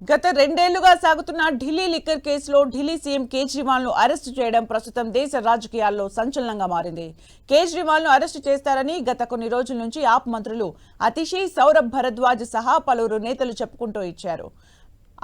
గత రెండేళ్లుగా సాగుతున్న ఢిల్లీ లిక్కర్ కేసులో ఢిల్లీ సీఎం కేజ్రీవాల్ ను అరెస్టు చేయడం ప్రస్తుతం దేశ రాజకీయాల్లో సంచలనంగా మారింది. కేజ్రీవాల్ ను అరెస్టు చేస్తారని గత కొన్ని రోజుల నుంచి ఆప్ మంత్రులు అతిషి, సౌరభ్ భరద్వాజ్ సహా పలువురు నేతలు చెప్పుకుంటూ ఇచ్చారు.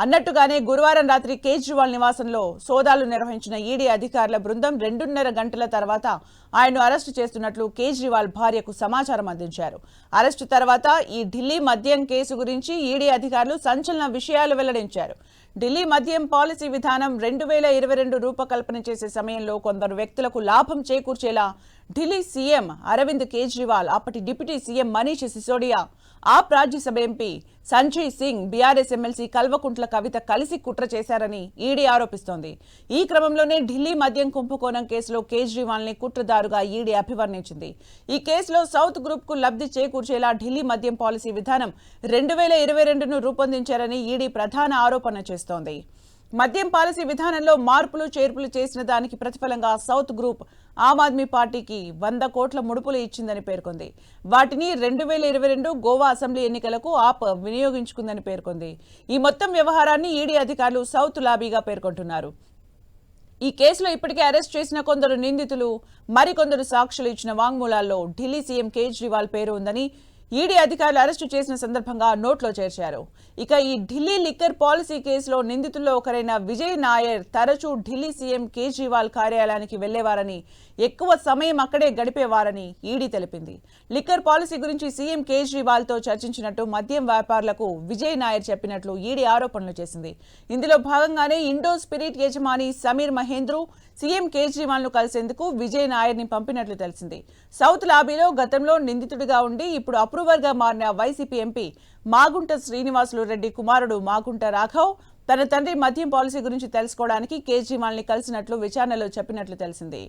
అన్నట్టుగానే గురువారం రాత్రి కేజ్రీవాల్ నివాసంలో సోదాలు నిర్వహించిన ఈడీ అధికారుల బృందం 2.5 గంటల తర్వాత ఆయన్ను అరెస్టు చేస్తున్నట్లు కేజ్రీవాల్ భార్యకు సమాచారం అందించారు. అరెస్టు తర్వాత ఈ ఢిల్లీ మద్యం కేసు గురించి ఈడీ అధికారులు సంచలన విషయాలు వెల్లడించారు. ఢిల్లీ మద్యం పాలసీ విధానం 2022 రూపకల్పన చేసే సమయంలో కొందరు వ్యక్తులకు లాభం చేకూర్చేలా ఢిల్లీ సీఎం అరవింద్ కేజ్రీవాల్, అప్పటి deputy CM Manish Sisodia, AAP Rajya Sabha MP Sanjay Singh, BRS MLC Kalvakuntla Kavitha కలిసి కుట్ర చేశారని ఈడీ ఆరోపిస్తోంది. ఈ క్రమంలోనే ఢిల్లీ మద్యం కుంభకోణం కేసులో కేజ్రీవాల్ ని కుట్రదారుగా ఈడీ అభివర్ణించింది. ఈ కేసులో సౌత్ గ్రూప్ కు లబ్ధి చేకూర్చేలా ఢిల్లీ మద్యం పాలసీ విధానం 2022ను రూపొందించారని ఈడీ ప్రధాన ఆరోపణ చేస్తోంది. మద్యం పాలసీ విధానంలో మార్పులు చేర్పులు చేసిన దానికి ప్రతిఫలంగా సౌత్ గ్రూప్ ఆమ్ ఆద్మీ పార్టీకి 100 కోట్ల ముడుపులు ఇచ్చిందని పేర్కొంది. వాటిని 2022 గోవా అసెంబ్లీ ఎన్నికలకు ఆప్ వినియోగించుకుందని పేర్కొంది. ఈ మొత్తం వ్యవహారాన్ని ఈడీ అధికారులు సౌత్ లాబీగా పేర్కొంటున్నారు. ఈ కేసులో ఇప్పటికే అరెస్ట్ చేసిన కొందరు నిందితులు, మరికొందరు సాక్షులు ఇచ్చిన వాంగ్మూలాల్లో ఢిల్లీ సీఎం కేజ్రీవాల్ పేరు ఉందని ఈడీ అధికారులు అరెస్టు చేసిన సందర్భంగా నోట్లో చేర్చారు. ఇక ఈ ఢిల్లీ లిక్కర్ పాలసీ కేసులో నిందితుల్లో ఒకరైన విజయ్ నాయర్ తరచూ ఢిల్లీ సీఎం కేజ్రీవాల్ కార్యాలయానికి వెళ్లేవారని, ఎక్కువ సమయం అక్కడే గడిపేవారని ఈడీ తెలిపింది. లిక్కర్ పాలసీ గురించి సీఎం కేజ్రీవాల్ తో చర్చించినట్టు మద్యం వ్యాపారులకు విజయ్ నాయర్ చెప్పినట్లు ఈడీ ఆరోపణలు చేసింది. ఇందులో భాగంగానే ఇండో స్పిరిట్ యజమాని సమీర్ మహేంద్రు సీఎం కేజ్రీవాల్ ను కలిసేందుకు విజయ్ నాయర్ ని పంపినట్లు తెలిసింది. సౌత్ లాబీలో గతంలో నిందితుడిగా ఉండి ఇప్పుడు అప్రూవర్ గా మారిన వైసీపీ ఎంపీ మాగుంట శ్రీనివాసులు రెడ్డి కుమారుడు మాగుంట రాఘవ్ తన తండ్రి మద్యం పాలసీ గురించి తెలుసుకోవడానికి కేజ్రీవాల్ ని కలిసినట్లు విచారణలో చెప్పినట్లు తెలిసింది.